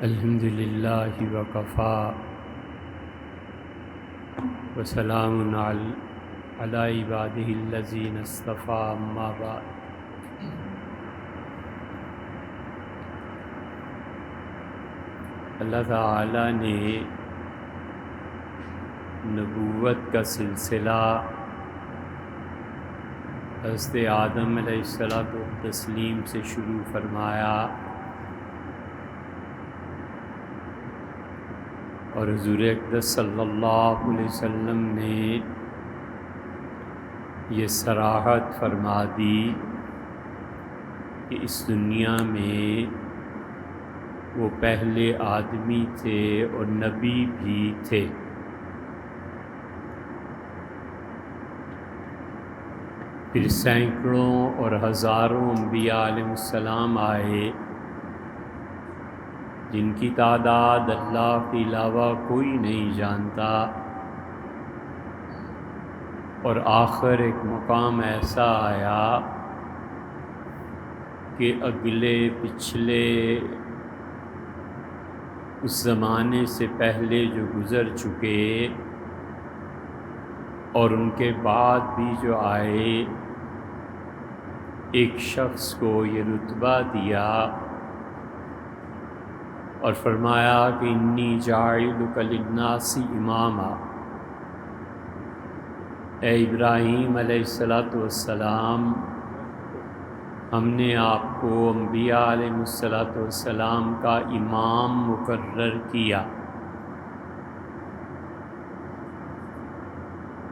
الحمد للہ وکفا وسلام علی عبادہ الذین اصطفیٰ اما بعد۔ اللہ تعالی نے نبوت کا سلسلہ حضرت آدم علیہ الصلوۃ والتسلیم سے شروع فرمایا اور حضور اقدس صلی اللہ علیہ وسلم نے یہ صراحت فرما دی کہ اس دنیا میں وہ پہلے آدمی تھے اور نبی بھی تھے۔ پھر سینکڑوں اور ہزاروں انبیاء علیہ السلام آئے جن کی تعداد اللہ کے علاوہ کوئی نہیں جانتا، اور آخر ایک مقام ایسا آیا کہ اگلے پچھلے اس زمانے سے پہلے جو گزر چکے اور ان کے بعد بھی جو آئے، ایک شخص کو یہ رتبہ دیا اور فرمایا کہ انی جاعلک للناس اماما۔ اے ابراہیم علیہ السلام، ہم نے آپ کو انبیاء علیہ السلام کا امام مقرر کیا،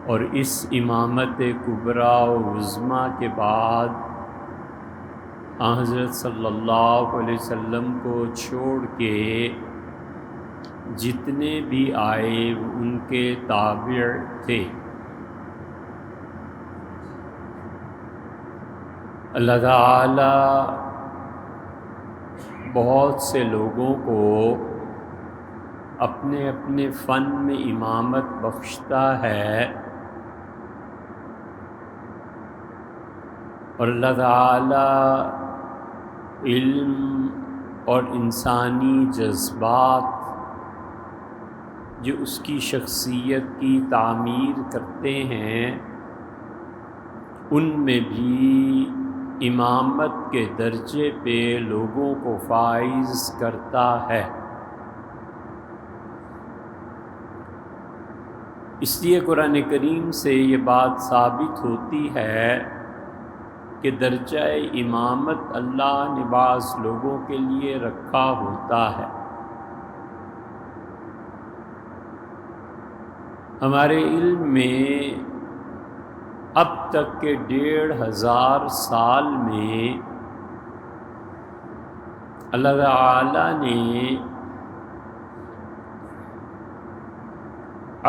اور اس امامت کبریٰ و عظمیٰ کے بعد حضرت صلی اللہ علیہ وسلم کو چھوڑ کے جتنے بھی آئے وہ ان کے تابع تھے۔ اللہ تعالی بہت سے لوگوں کو اپنے اپنے فن میں امامت بخشتا ہے، اور اللہ تعالی علم اور انسانی جذبات جو اس کی شخصیت کی تعمیر کرتے ہیں، ان میں بھی امامت کے درجے پہ لوگوں کو فائز کرتا ہے۔ اس لیے قرآن کریم سے یہ بات ثابت ہوتی ہے کہ درجہ امامت اللہ نے بعض لوگوں کے لیے رکھا ہوتا ہے۔ ہمارے علم میں اب تک کے 1500 سال میں اللہ تعالی نے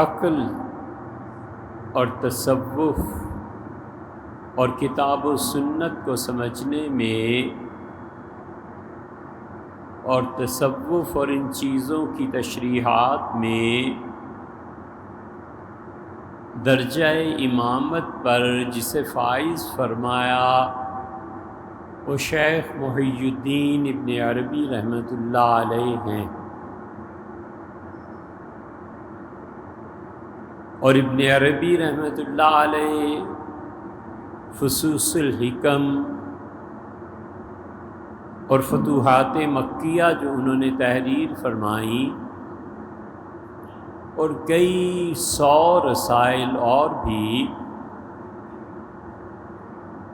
عقل اور تصوف اور کتاب و سنت کو سمجھنے میں اور تصوف اور ان چیزوں کی تشریحات میں درجہ امامت پر جسے فائز فرمایا وہ شیخ محی الدین ابن عربی رحمۃ اللہ علیہ ہیں، اور ابن عربی رحمۃ اللہ علیہ فصوص الحکم اور فتوحات مکیہ جو انہوں نے تحریر فرمائی، اور کئی 100 رسائل اور بھی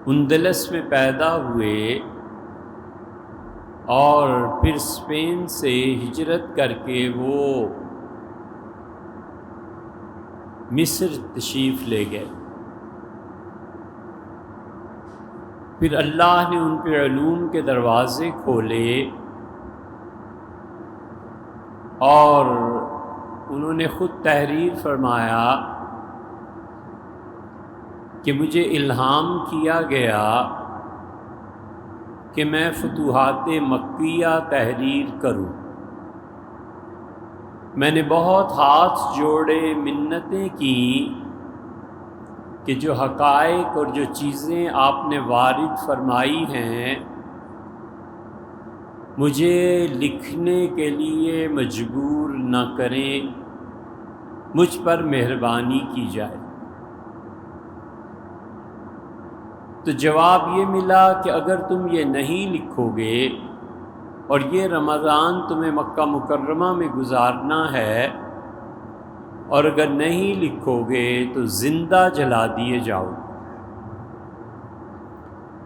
اندلس میں پیدا ہوئے، اور پھر اسپین سے ہجرت کر کے وہ مصر تشریف لے گئے۔ پھر اللہ نے ان پہ علوم کے دروازے کھولے، اور انہوں نے خود تحریر فرمایا کہ مجھے الہام کیا گیا کہ میں فتوحات مکیہ تحریر کروں۔ میں نے بہت ہاتھ جوڑے، منتیں کیں کہ جو حقائق اور جو چیزیں آپ نے وارد فرمائی ہیں مجھے لکھنے کے لیے مجبور نہ کریں، مجھ پر مہربانی کی جائے۔ تو جواب یہ ملا کہ اگر تم یہ نہیں لکھو گے اور یہ رمضان تمہیں مکہ مکرمہ میں گزارنا ہے، اور اگر نہیں لکھو گے تو زندہ جلا دیے جاؤ۔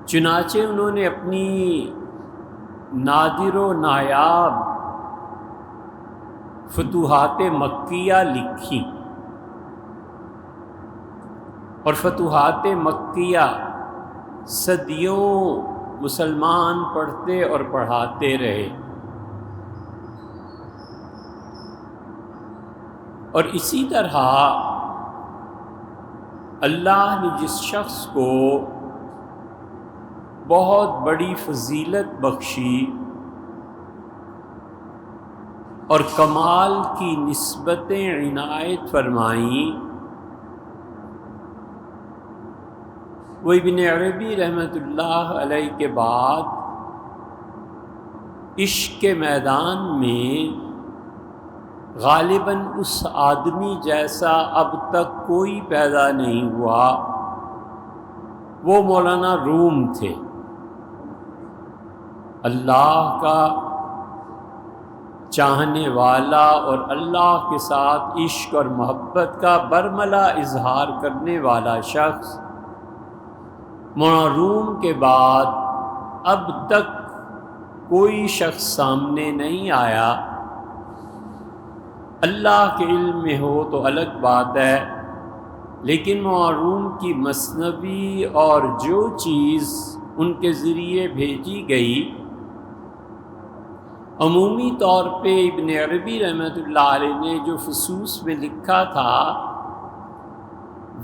چنانچہ انہوں نے اپنی نادر و نایاب فتوحات مکیہ لکھی، اور فتوحات مکیہ صدیوں مسلمان پڑھتے اور پڑھاتے رہے، اور اسی طرح اللہ نے جس شخص کو بہت بڑی فضیلت بخشی اور کمال کی نسبتیں عنایت فرمائیں، وہ ابن عربی رحمۃ اللہ علیہ کے بعد عشق کے میدان میں غالباً اس آدمی جیسا اب تک کوئی پیدا نہیں ہوا، وہ مولانا روم تھے۔ اللہ کا چاہنے والا اور اللہ کے ساتھ عشق اور محبت کا برملا اظہار کرنے والا شخص، مولانا روم کے بعد اب تک کوئی شخص سامنے نہیں آیا۔ اللہ کے علم میں ہو تو الگ بات ہے، لیکن مولانا روم کی مثنوی اور جو چیز ان کے ذریعے بھیجی گئی، عمومی طور پہ ابن عربی رحمۃ اللہ علیہ نے جو فصوص میں لکھا تھا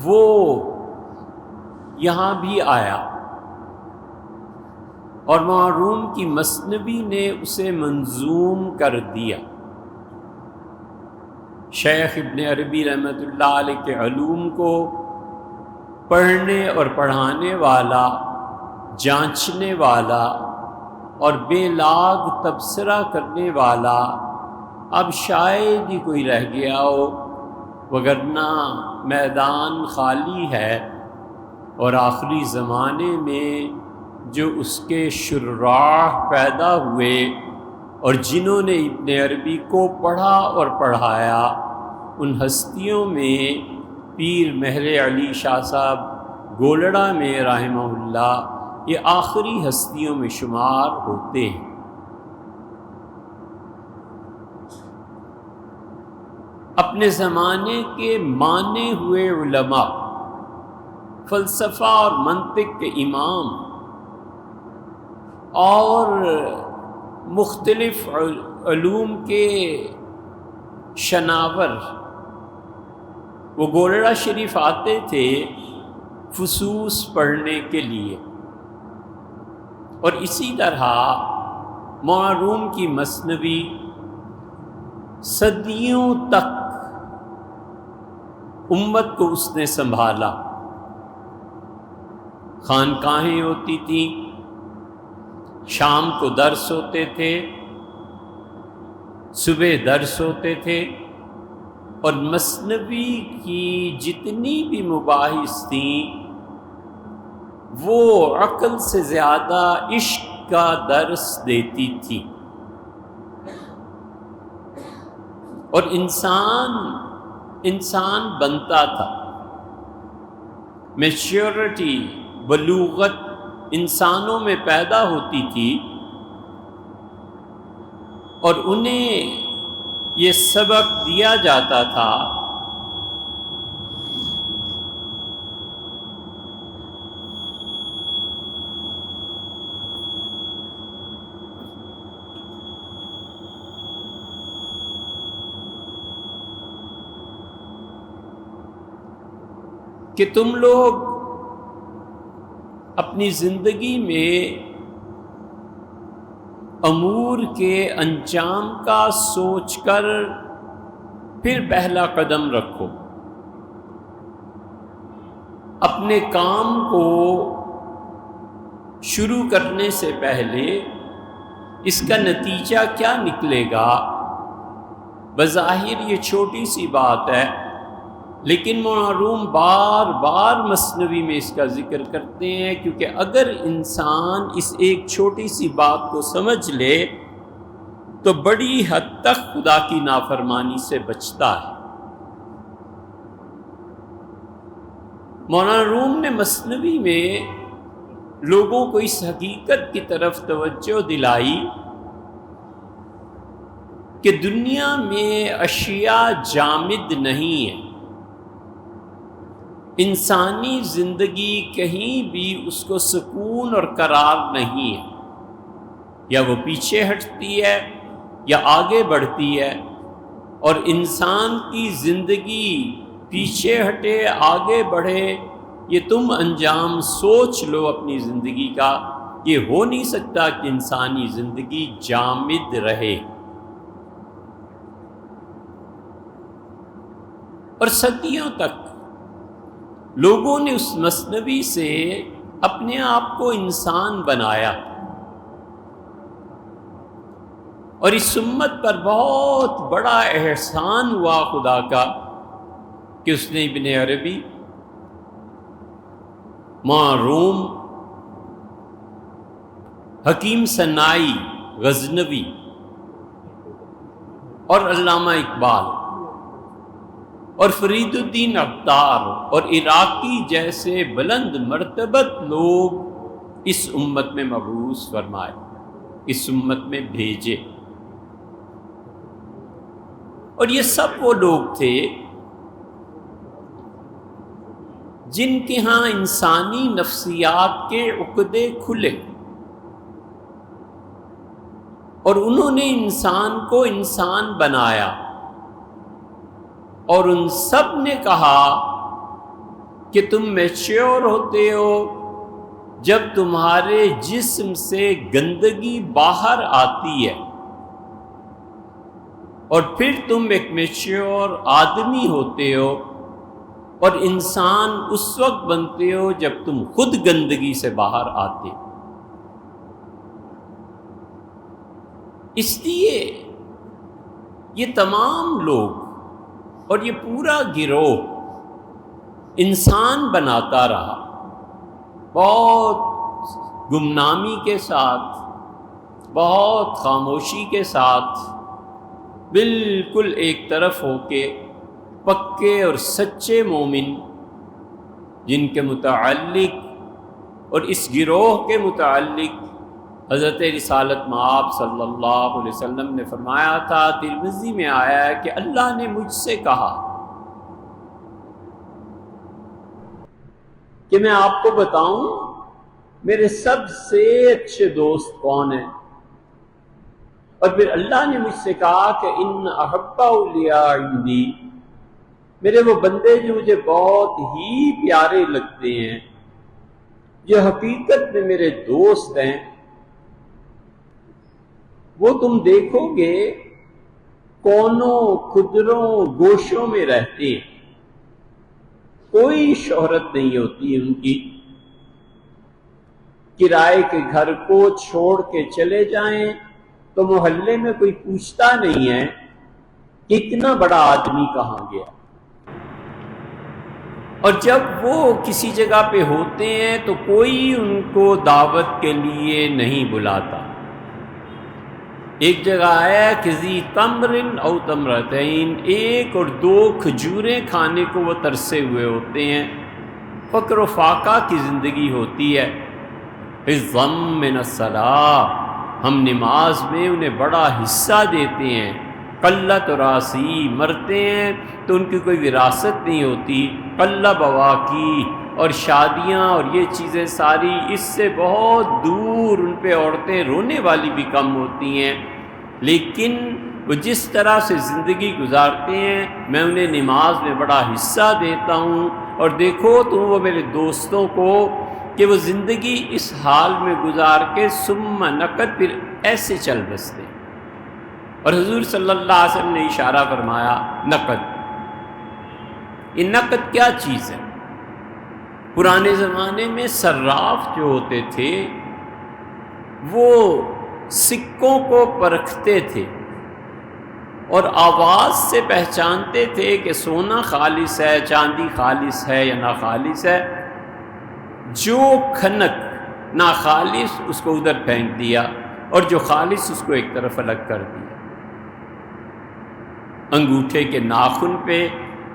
وہ یہاں بھی آیا، اور مولانا روم کی مثنوی نے اسے منظوم کر دیا۔ شیخ ابن عربی رحمۃ اللہ علیہ کے علوم کو پڑھنے اور پڑھانے والا، جانچنے والا اور بے لاگ تبصرہ کرنے والا اب شاید ہی کوئی رہ گیا ہو، وگرنہ میدان خالی ہے، اور آخری زمانے میں جو اس کے شراح پیدا ہوئے اور جنہوں نے ابن عربی کو پڑھا اور پڑھایا، ان ہستیوں میں پیر مہر علی شاہ صاحب گولڑا میں رحمہ اللہ یہ آخری ہستیوں میں شمار ہوتے ہیں۔ اپنے زمانے کے مانے ہوئے علماء، فلسفہ اور منطق کے امام اور مختلف علوم کے شناور، وہ گولڑا شریف آتے تھے فصوص پڑھنے کے لیے، اور اسی طرح مولانا روم کی مثنوی صدیوں تک امت کو اس نے سنبھالا۔ خانقاہیں ہوتی تھیں، شام کو درس ہوتے تھے، صبح درس ہوتے تھے، اور مثنوی کی جتنی بھی مباحث تھیں وہ عقل سے زیادہ عشق کا درس دیتی تھی، اور انسان بنتا تھا۔ میچیورٹی، بلوغت انسانوں میں پیدا ہوتی تھی، اور انہیں یہ سبق دیا جاتا تھا کہ تم لوگ اپنی زندگی میں امور کے انجام کا سوچ کر پھر پہلا قدم رکھو۔ اپنے کام کو شروع کرنے سے پہلے اس کا نتیجہ کیا نکلے گا؟ بظاہر یہ چھوٹی سی بات ہے، لیکن مولانا روم بار بار مثنوی میں اس کا ذکر کرتے ہیں، کیونکہ اگر انسان اس ایک چھوٹی سی بات کو سمجھ لے تو بڑی حد تک خدا کی نافرمانی سے بچتا ہے۔ مولانا روم نے مثنوی میں لوگوں کو اس حقیقت کی طرف توجہ دلائی کہ دنیا میں اشیاء جامد نہیں ہیں، انسانی زندگی کہیں بھی اس کو سکون اور قرار نہیں ہے، یا وہ پیچھے ہٹتی ہے یا آگے بڑھتی ہے، اور انسان کی زندگی پیچھے ہٹے آگے بڑھے یہ تم انجام سوچ لو اپنی زندگی کا، یہ ہو نہیں سکتا کہ انسانی زندگی جامد رہے۔ اور صدیوں تک لوگوں نے اس مثنوی سے اپنے آپ کو انسان بنایا، اور اس امت پر بہت بڑا احسان ہوا خدا کا کہ اس نے ابن عربی، روم، حکیم صنائی غزنوی اور علامہ اقبال اور فرید الدین عطار اور عراقی جیسے بلند مرتبت لوگ اس امت میں مبعوث فرمائے، اس امت میں بھیجے۔ اور یہ سب وہ لوگ تھے جن کے ہاں انسانی نفسیات کے عقدے کھلے، اور انہوں نے انسان کو انسان بنایا، اور ان سب نے کہا کہ تم میچور ہوتے ہو جب تمہارے جسم سے گندگی باہر آتی ہے، اور پھر تم ایک میچور آدمی ہوتے ہو، اور انسان اس وقت بنتے ہو جب تم خود گندگی سے باہر آتے۔ اس لیے یہ تمام لوگ اور یہ پورا گروہ انسان بناتا رہا، بہت گمنامی کے ساتھ، بہت خاموشی کے ساتھ، بالکل ایک طرف ہو کے پکے اور سچے مومن، جن کے متعلق اور اس گروہ کے متعلق حضرت رسالت مآب صلی اللہ علیہ وسلم نے فرمایا تھا، ترمذی میں آیا ہے کہ اللہ نے مجھ سے کہا کہ میں آپ کو بتاؤں میرے سب سے اچھے دوست کون ہیں، اور پھر اللہ نے مجھ سے کہا کہ ان احب اولیاء عندی، میرے وہ بندے جو مجھے بہت ہی پیارے لگتے ہیں، جو حقیقت میں میرے دوست ہیں، وہ تم دیکھو گے کونوں کھدروں گوشوں میں رہتے ہیں، کوئی شہرت نہیں ہوتی ان کی، کرائے کے گھر کو چھوڑ کے چلے جائیں تو محلے میں کوئی پوچھتا نہیں ہے کہ اتنا بڑا آدمی کہاں گیا، اور جب وہ کسی جگہ پہ ہوتے ہیں تو کوئی ان کو دعوت کے لیے نہیں بلاتا۔ ایک جگہ ہے کہ ذی تمرن او تمرتین، ایک اور دو کھجوریں کھانے کو وہ ترسے ہوئے ہوتے ہیں، فقر و فاقہ کی زندگی ہوتی ہے۔ حظًا من الصلاۃ، ہم نماز میں انہیں بڑا حصہ دیتے ہیں۔ قلت راسی، مرتے ہیں تو ان کی کوئی وراثت نہیں ہوتی۔ قلہ بواکی، اور شادیاں اور یہ چیزیں ساری اس سے بہت دور، ان پہ عورتیں رونے والی بھی کم ہوتی ہیں، لیکن وہ جس طرح سے زندگی گزارتے ہیں میں انہیں نماز میں بڑا حصہ دیتا ہوں، اور دیکھو تم وہ میرے دوستوں کو کہ وہ زندگی اس حال میں گزار کے ثم نقد، پھر ایسے چل بستے۔ اور حضور صلی اللہ علیہ وسلم نے اشارہ فرمایا نقد، یہ نقد کیا چیز ہے؟ پرانے زمانے میں صراف جو ہوتے تھے وہ سکوں کو پرکھتے تھے اور آواز سے پہچانتے تھے کہ سونا خالص ہے، چاندی خالص ہے یا ناخالص ہے۔ جو کھنک ناخالص اس کو ادھر پھینک دیا اور جو خالص اس کو ایک طرف الگ کر دیا۔ انگوٹھے کے ناخن پہ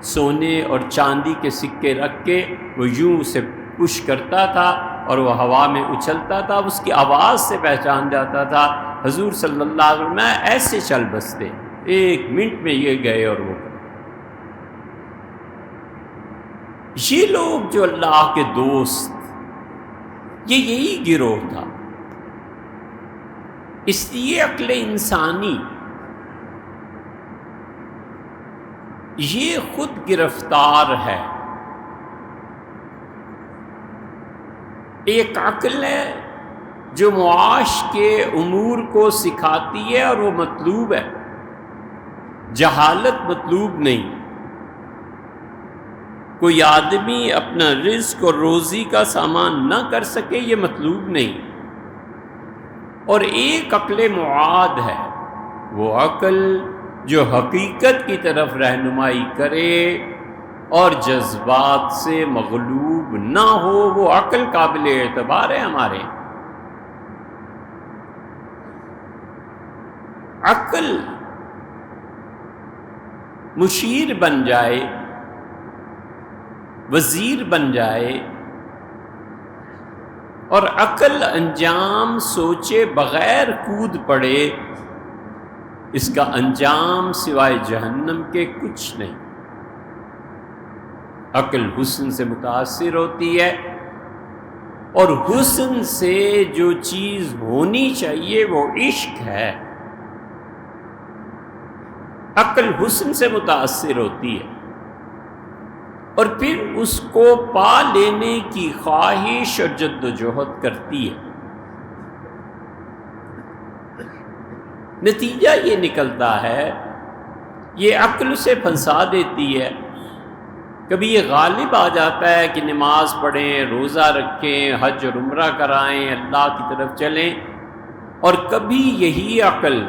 سونے اور چاندی کے سکے رکھ کے وہ یوں اسے پش کرتا تھا اور وہ ہوا میں اچھلتا تھا، اس کی آواز سے پہچان جاتا تھا۔ حضور صلی اللہ علیہ وسلم ایسے چل بستے، 1 منٹ میں یہ گئے اور وہ گئے۔ یہ لوگ جو اللہ کے دوست، یہی گروہ تھا۔ اس لیے عقل انسانی یہ خود گرفتار ہے۔ ایک عقل ہے جو معاش کے امور کو سکھاتی ہے اور وہ مطلوب ہے، جہالت مطلوب نہیں۔ کوئی آدمی اپنا رزق اور روزی کا سامان نہ کر سکے یہ مطلوب نہیں۔ اور ایک عقل معاد ہے، وہ عقل جو حقیقت کی طرف رہنمائی کرے اور جذبات سے مغلوب نہ ہو، وہ عقل قابل اعتبار ہے ہمارے۔ عقل مشیر بن جائے، وزیر بن جائے، اور عقل انجام سوچے بغیر کود پڑے، اس کا انجام سوائے جہنم کے کچھ نہیں۔ عقل حسن سے متاثر ہوتی ہے، اور حسن سے جو چیز ہونی چاہیے وہ عشق ہے۔ عقل حسن سے متاثر ہوتی ہے اور پھر اس کو پا لینے کی خواہش اور جد و جہد کرتی ہے۔ نتیجہ یہ نکلتا ہے، یہ عقل سے پھنسا دیتی ہے۔ کبھی یہ غالب آ جاتا ہے کہ نماز پڑھیں، روزہ رکھیں، حج اور عمرہ کرائیں، اللہ کی طرف چلیں، اور کبھی یہی عقل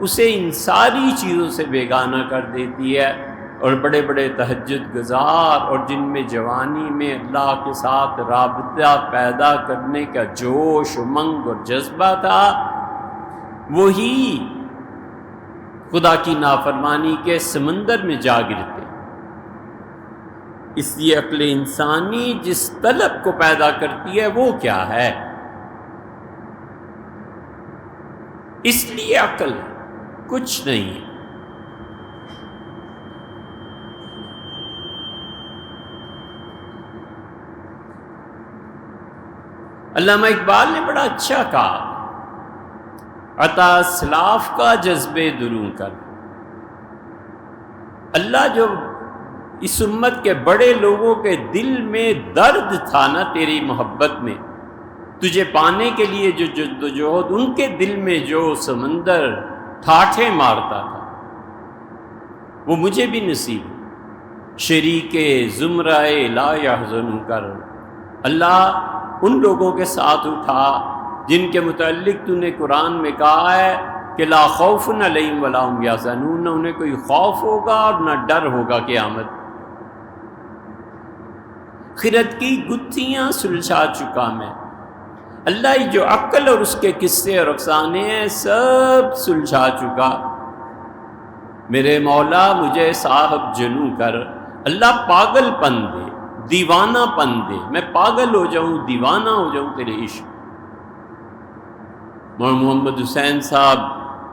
اسے ان ساری چیزوں سے بیگانہ کر دیتی ہے، اور بڑے بڑے تہجد گزار اور جن میں جوانی میں اللہ کے ساتھ رابطہ پیدا کرنے کا جوش، امنگ اور جذبہ تھا، وہی خدا کی نافرمانی کے سمندر میں جا گرتے۔ اس لیے عقل انسانی جس طلب کو پیدا کرتی ہے وہ کیا ہے؟ اس لیے عقل کچھ نہیں ہے۔ علامہ اقبال نے بڑا اچھا کہا، عطا اسلاف کا جذبے دروں کر۔ اللہ جو اس امت کے بڑے لوگوں کے دل میں درد تھا نا تیری محبت میں، تجھے پانے کے لیے جو جد و جہد، ان کے دل میں جو سمندر ٹھاٹھیں مارتا تھا، وہ مجھے بھی نصیب۔ شریک زمرۂ لا یحزن کر، اللہ ان لوگوں کے ساتھ اٹھا جن کے متعلق تو نے قرآن میں کہا ہے کہ لا خوف علیہم ولا هم یحزنون، نہ انہیں کوئی خوف ہوگا اور نہ ڈر ہوگا قیامت۔ خرد کی گتھیاں سلجھا چکا میں، اللہ جو عقل اور اس کے قصے اور افسانے ہیں سب سلجھا چکا۔ میرے مولا مجھے صاحب جنوں کر، اللہ پاگل پن دے، دیوانہ پن دے، میں پاگل ہو جاؤں، دیوانہ ہو جاؤں تیرے عشق۔ محمد حسین صاحب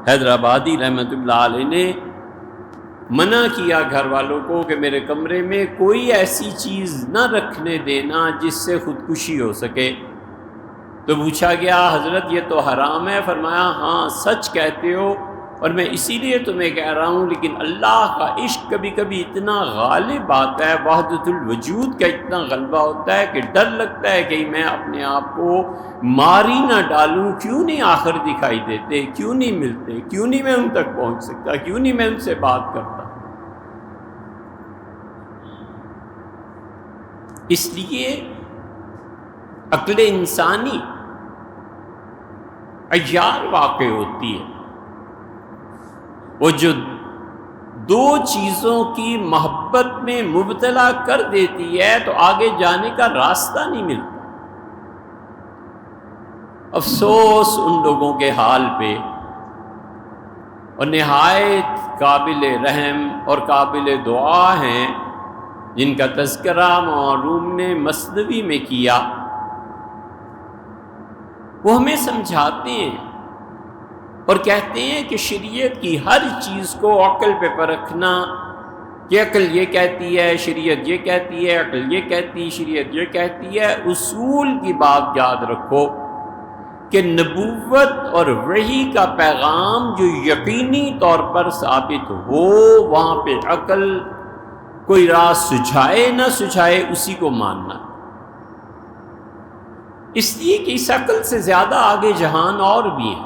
حیدرآبادی رحمۃ اللہ علیہ نے منع کیا گھر والوں کو کہ میرے کمرے میں کوئی ایسی چیز نہ رکھنے دینا جس سے خودکشی ہو سکے۔ تو پوچھا گیا حضرت یہ تو حرام ہے؟ فرمایا ہاں سچ کہتے ہو، اور میں اسی لیے تمہیں کہہ رہا ہوں، لیکن اللہ کا عشق کبھی کبھی اتنا غالب آتا ہے، وحدت الوجود کا اتنا غلبہ ہوتا ہے کہ ڈر لگتا ہے کہ میں اپنے آپ کو ماری نہ ڈالوں، کیوں نہیں آخر دکھائی دیتے، کیوں نہیں ملتے، کیوں نہیں میں ان تک پہنچ سکتا، کیوں نہیں میں ان سے بات کرتا۔ اس لیے عقل انسانی عیار واقع ہوتی ہے، وہ جو دو چیزوں کی محبت میں مبتلا کر دیتی ہے تو آگے جانے کا راستہ نہیں ملتا۔ افسوس ان لوگوں کے حال پہ، اور نہایت قابل رحم اور قابل دعا ہیں جن کا تذکرہ معروم نے مثنوی میں کیا۔ وہ ہمیں سمجھاتے ہیں اور کہتے ہیں کہ شریعت کی ہر چیز کو عقل پہ پرکھنا، کہ عقل یہ کہتی ہے، شریعت یہ کہتی ہے، عقل یہ کہتی، شریعت یہ کہتی ہے۔ اصول کی بات یاد رکھو کہ نبوت اور وحی کا پیغام جو یقینی طور پر ثابت ہو، وہاں پہ عقل کوئی راہ سجھائے نہ سجھائے اسی کو ماننا، اس لیے کہ اس عقل سے زیادہ آگے جہان اور بھی ہے۔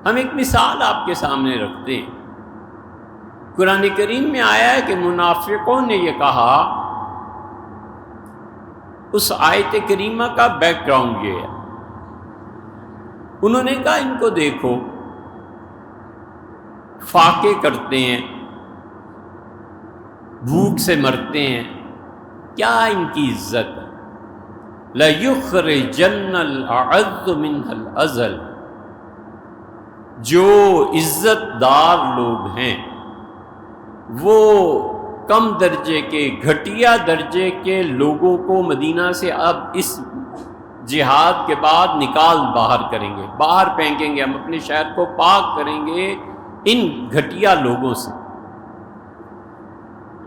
ہم ایک مثال آپ کے سامنے رکھتے ہیں۔ قرآن کریم میں آیا ہے کہ منافقوں نے یہ کہا، اس آیت کریمہ کا بیک گراؤنڈ یہ ہے، انہوں نے کہا ان کو دیکھو فاقے کرتے ہیں، بھوک سے مرتے ہیں، کیا ان کی عزت ہے؟ لَيُخْرِجَنَّ الْأَعَزُّ مِنْهَا الْأَذَلَ، جو عزت دار لوگ ہیں وہ کم درجے کے، گھٹیا درجے کے لوگوں کو مدینہ سے اب اس جہاد کے بعد نکال باہر کریں گے، باہر پھینکیں گے، ہم اپنے شہر کو پاک کریں گے ان گھٹیا لوگوں سے۔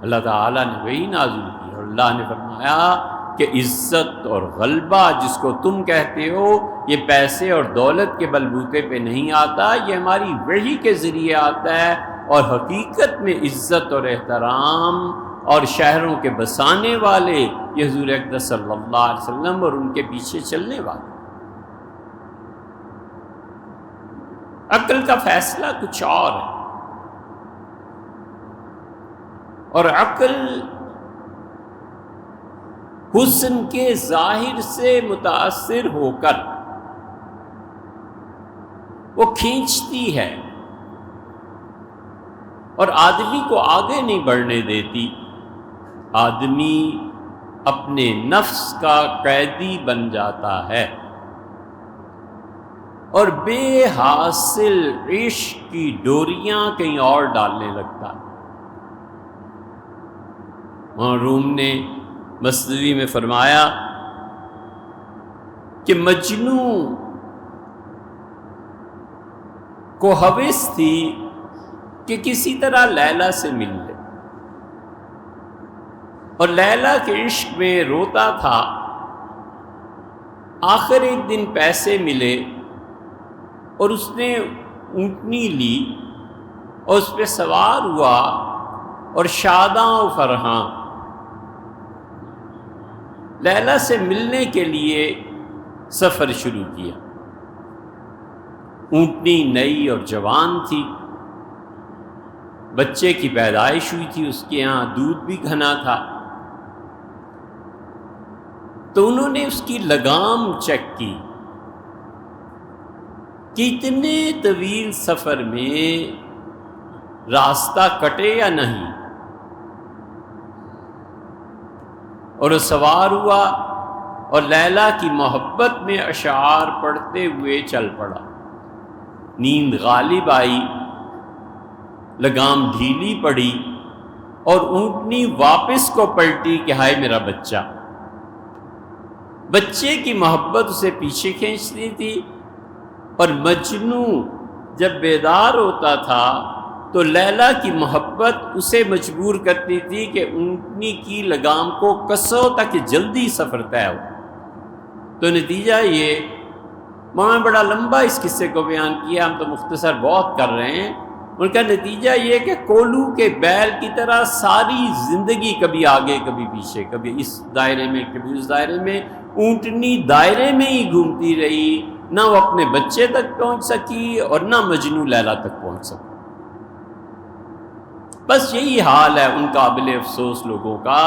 اللہ تعالیٰ نے وہی نازل کی اور اللہ نے فرمایا کہ عزت اور غلبہ جس کو تم کہتے ہو یہ پیسے اور دولت کے بلبوتے پہ نہیں آتا، یہ ہماری وحی کے ذریعے آتا ہے، اور حقیقت میں عزت اور احترام اور شہروں کے بسانے والے یہ حضور اقدس صلی اللہ علیہ وسلم اور ان کے پیچھے چلنے والے۔ عقل کا فیصلہ کچھ اور ہے، اور عقل حسن کے ظاہر سے متاثر ہو کر وہ کھینچتی ہے اور آدمی کو آگے نہیں بڑھنے دیتی۔ آدمی اپنے نفس کا قیدی بن جاتا ہے اور بے حاصل عشق کی ڈوریاں کہیں اور ڈالنے لگتا ہے۔ روم نے مثنوی میں فرمایا کہ مجنوں کو ہوس تھی کہ کسی طرح لیلا سے مل لے، اور لیلا کے عشق میں روتا تھا۔ آخر ایک دن پیسے ملے اور اس نے اونٹنی لی اور اس پہ سوار ہوا اور شاداں و فرحاں لیلا سے ملنے کے لیے سفر شروع کیا۔ اونٹنی نئی اور جوان تھی، بچے کی پیدائش ہوئی تھی، اس کے یہاں دودھ بھی گھنا تھا، تو انہوں نے اس کی لگام چیک کی کہ اتنے طویل سفر میں راستہ کٹے یا نہیں، اور وہ سوار ہوا اور لیلا کی محبت میں اشعار پڑھتے ہوئے چل پڑا۔ نیند غالب آئی، لگام ڈھیلی پڑی اور اونٹنی واپس کو پلٹی کہ ہائے میرا بچہ۔ بچے کی محبت اسے پیچھے کھینچتی تھی، اور مجنوں جب بیدار ہوتا تھا تو لیلا کی محبت اسے مجبور کرتی تھی کہ اونٹنی کی لگام کو کسو تاکہ جلدی سفر طے ہو۔ تو نتیجہ یہ، میں بڑا لمبا اس قصے کو بیان کیا، ہم تو مختصر بہت کر رہے ہیں۔ ان کا نتیجہ یہ کہ کولو کے بیل کی طرح ساری زندگی کبھی آگے کبھی پیچھے، کبھی اس دائرے میں کبھی اس دائرے میں، اونٹنی دائرے میں ہی گھومتی رہی، نہ وہ اپنے بچے تک پہنچ سکی اور نہ مجنوں لیلا تک پہنچ سکی۔ بس یہی حال ہے ان قابل افسوس لوگوں کا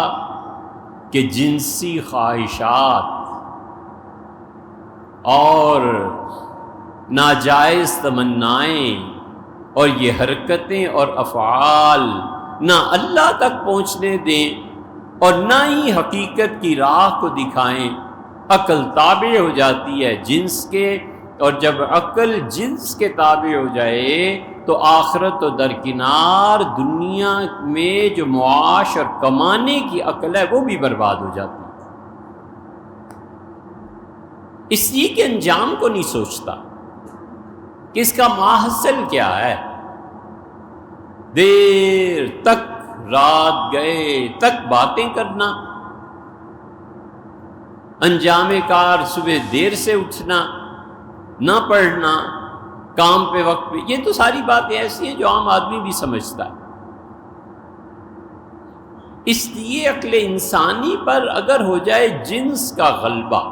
کہ جنسی خواہشات اور ناجائز تمنائیں اور یہ حرکتیں اور افعال نہ اللہ تک پہنچنے دیں اور نہ ہی حقیقت کی راہ کو دکھائیں۔ عقل تابع ہو جاتی ہے جنس کے، اور جب عقل جنس کے تابع ہو جائے تو آخرت و درکنار دنیا میں جو معاش اور کمانے کی عقل ہے وہ بھی برباد ہو جاتی ہے۔ اس لیے کہ انجام کو نہیں سوچتا کہ اس کا ماحصل کیا ہے۔ دیر تک رات گئے تک باتیں کرنا، انجام کار صبح دیر سے اٹھنا، نہ پڑھنا، کام پہ وقت پہ، یہ تو ساری باتیں ایسی ہیں جو عام آدمی بھی سمجھتا ہے۔ اس لیے عقل انسانی پر اگر ہو جائے جنس کا غلبہ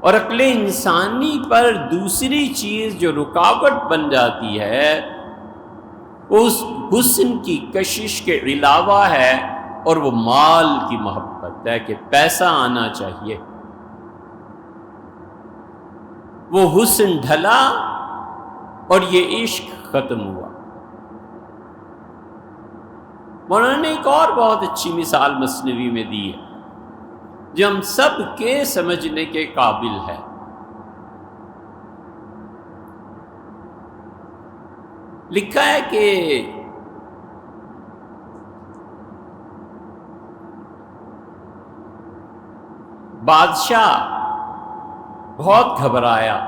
اور عقل انسانی پر دوسری چیز جو رکاوٹ بن جاتی ہے اس حسن کی کشش کے علاوہ ہے، اور وہ مال کی محبت ہے کہ پیسہ آنا چاہیے، وہ حسن ڈھلا اور یہ عشق ختم ہوا۔ مولانا نے ایک اور بہت اچھی مثال مثنوی میں دی ہے جو ہم سب کے سمجھنے کے قابل ہے۔ لکھا ہے کہ بادشاہ بہت گھبرایا،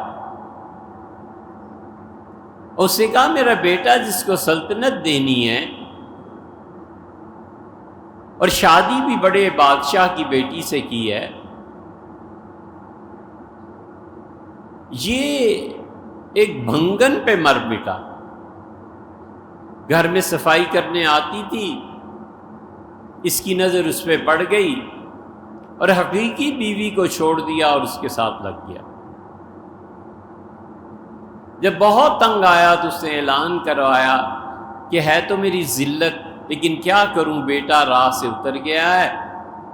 اس نے کہا میرا بیٹا جس کو سلطنت دینی ہے اور شادی بھی بڑے بادشاہ کی بیٹی سے کی ہے، یہ ایک بھنگن پہ مر مٹا، گھر میں صفائی کرنے آتی تھی، اس کی نظر اس پہ پڑ گئی اور حقیقی بیوی کو چھوڑ دیا اور اس کے ساتھ لگ گیا۔ جب بہت تنگ آیا تو اس نے اعلان کروایا کہ ہے تو میری ذلت لیکن کیا کروں، بیٹا راہ سے اتر گیا ہے،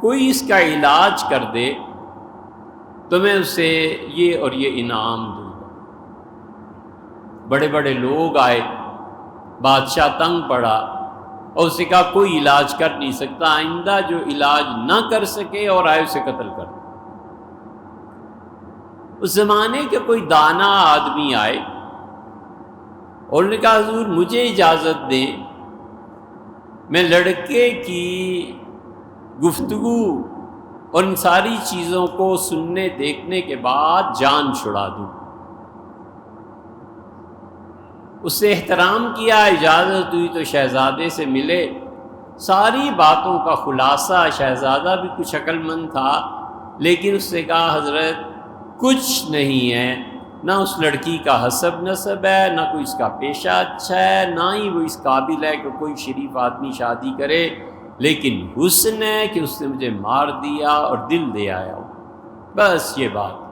کوئی اس کا علاج کر دے تو میں اسے یہ اور یہ انعام دوں گا۔ بڑے بڑے لوگ آئے، بادشاہ تنگ پڑا اور اسے کہا کوئی علاج کر نہیں سکتا، آئندہ جو علاج نہ کر سکے اور آئے اسے قتل کر دو۔ اس زمانے کے کوئی دانا آدمی آئے اور انہوں نے کہا حضور مجھے اجازت دیں، میں لڑکے کی گفتگو اور ان ساری چیزوں کو سننے دیکھنے کے بعد جان چھڑا دوں۔ اس سے احترام کیا، اجازت ہوئی تو شہزادے سے ملے، ساری باتوں کا خلاصہ، شہزادہ بھی کچھ عقل مند تھا لیکن اس نے کہا حضرت کچھ نہیں ہے، نہ اس لڑکی کا حسب نسب ہے، نہ کوئی اس کا پیشہ اچھا ہے، نہ ہی وہ اس قابل ہے کہ کوئی شریف آدمی شادی کرے، لیکن حسن ہے کہ اس نے مجھے مار دیا اور دل دے آیا ہو، بس یہ بات۔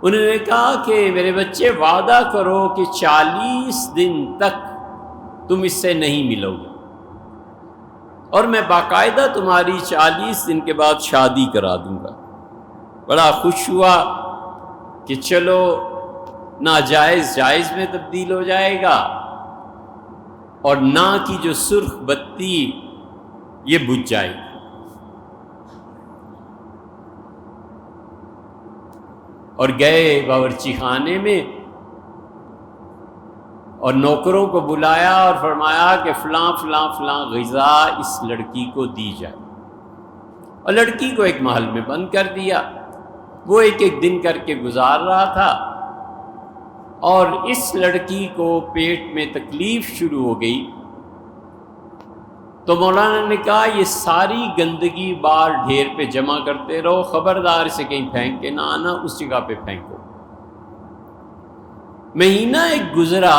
انہوں نے کہا کہ میرے بچے وعدہ کرو کہ 40 دن تک تم اس سے نہیں ملو گے اور میں باقاعدہ تمہاری 40 دن کے بعد شادی کرا دوں گا۔ بڑا خوش ہوا کہ چلو ناجائز جائز میں تبدیل ہو جائے گا اور نا کی جو سرخ بتی یہ بجھ جائے گی۔ اور گئے باورچی خانے میں اور نوکروں کو بلایا اور فرمایا کہ فلاں فلاں فلاں غذا اس لڑکی کو دی جائے، اور لڑکی کو ایک محل میں بند کر دیا۔ وہ ایک ایک دن کر کے گزار رہا تھا اور اس لڑکی کو پیٹ میں تکلیف شروع ہو گئی، تو مولانا نے کہا یہ ساری گندگی بار ڈھیر پہ جمع کرتے رہو، خبردار سے کہیں پھینک کے نہ آنا، اس جگہ پہ پھینکو۔ مہینہ ایک گزرا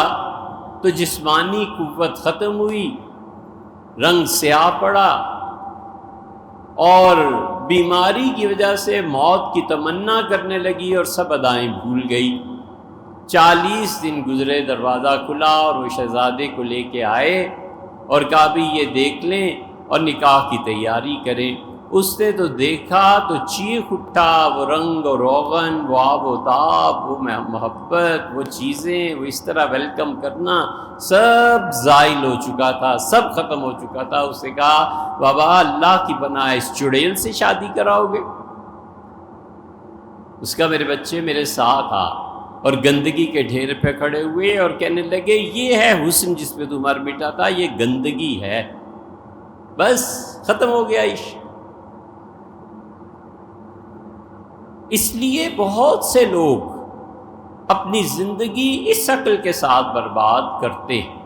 تو جسمانی قوت ختم ہوئی، رنگ سیاہ پڑا اور بیماری کی وجہ سے موت کی تمنا کرنے لگی اور سب ادائیں بھول گئی۔ 40 دن گزرے، دروازہ کھلا اور وہ شہزادے کو لے کے آئے اور کہا بھی یہ دیکھ لیں اور نکاح کی تیاری کریں۔ اس نے تو دیکھا تو چیخ اٹھا، وہ رنگ و روغن، وہ آب و تاب، وہ محبت، وہ چیزیں، وہ اس طرح ویلکم کرنا سب زائل ہو چکا تھا، سب ختم ہو چکا تھا۔ اس نے کہا بابا اللہ کی پناہ اس چڑیل سے شادی کراؤ گے؟ اس کا میرے بچے میرے ساتھ آ، اور گندگی کے ڈھیر پہ کھڑے ہوئے اور کہنے لگے یہ ہے حسن جس پہ تم مر مٹا تھا، یہ گندگی ہے، بس ختم ہو گیا عشق۔ اس لیے بہت سے لوگ اپنی زندگی اس عقل کے ساتھ برباد کرتے ہیں،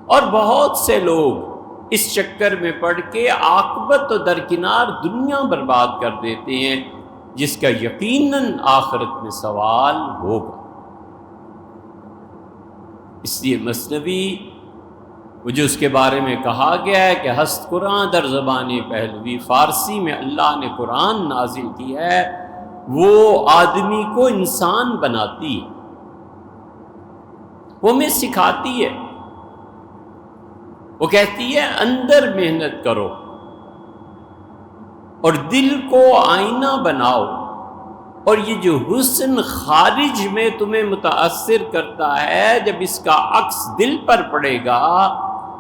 اور بہت سے لوگ اس چکر میں پڑ کے عاقبت تو درکنار دنیا برباد کر دیتے ہیں، جس کا یقیناً آخرت میں سوال ہوگا۔ اس لیے مثنوی وہ جو اس کے بارے میں کہا گیا ہے کہ ہست قرآن در زبان پہلوی، فارسی میں اللہ نے قرآن نازل کی ہے، وہ آدمی کو انسان بناتی ہے، وہ ہمیں سکھاتی ہے، وہ کہتی ہے اندر محنت کرو اور دل کو آئینہ بناؤ، اور یہ جو حسن خارج میں تمہیں متاثر کرتا ہے، جب اس کا عکس دل پر پڑے گا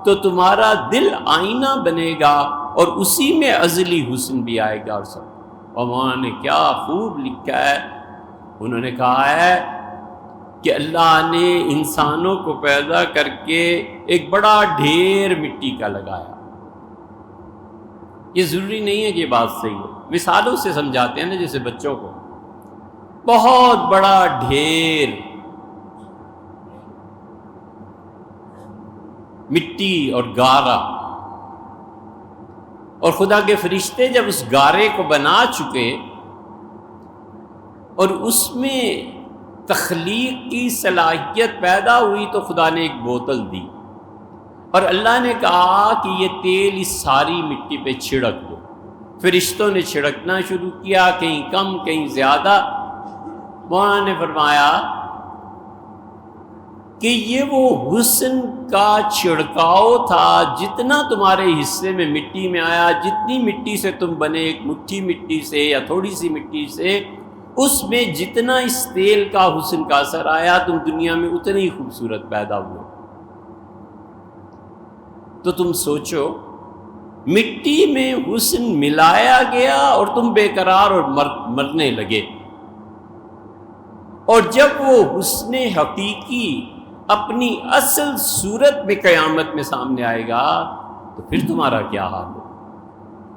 تو تمہارا دل آئینہ بنے گا، اور اسی میں ازلی حسن بھی آئے گا۔ اور سب علماء نے کیا خوب لکھا ہے، انہوں نے کہا ہے کہ اللہ نے انسانوں کو پیدا کر کے ایک بڑا ڈھیر مٹی کا لگایا۔ یہ ضروری نہیں ہے کہ یہ بات صحیح ہو، مثالوں سے سمجھاتے ہیں نا، جیسے بچوں کو، بہت بڑا ڈھیر مٹی اور گارا، اور خدا کے فرشتے جب اس گارے کو بنا چکے اور اس میں تخلیق کی صلاحیت پیدا ہوئی، تو خدا نے ایک بوتل دی اور اللہ نے کہا کہ یہ تیل اس ساری مٹی پہ چھڑک دو۔ فرشتوں نے چھڑکنا شروع کیا، کہیں کم کہیں زیادہ۔ مولانا نے فرمایا کہ یہ وہ حسن کا چھڑکاؤ تھا، جتنا تمہارے حصے میں مٹی میں آیا، جتنی مٹی سے تم بنے، ایک مٹھی مٹی سے یا تھوڑی سی مٹی سے، اس میں جتنا اس تیل کا حسن کا اثر آیا، تم دنیا میں اتنی خوبصورت پیدا ہوئے۔ تو تم سوچو، مٹی میں حسن ملایا گیا اور تم بے قرار اور مرنے لگے، اور جب وہ حسن حقیقی اپنی اصل صورت میں قیامت میں سامنے آئے گا تو پھر تمہارا کیا حال ہوگا؟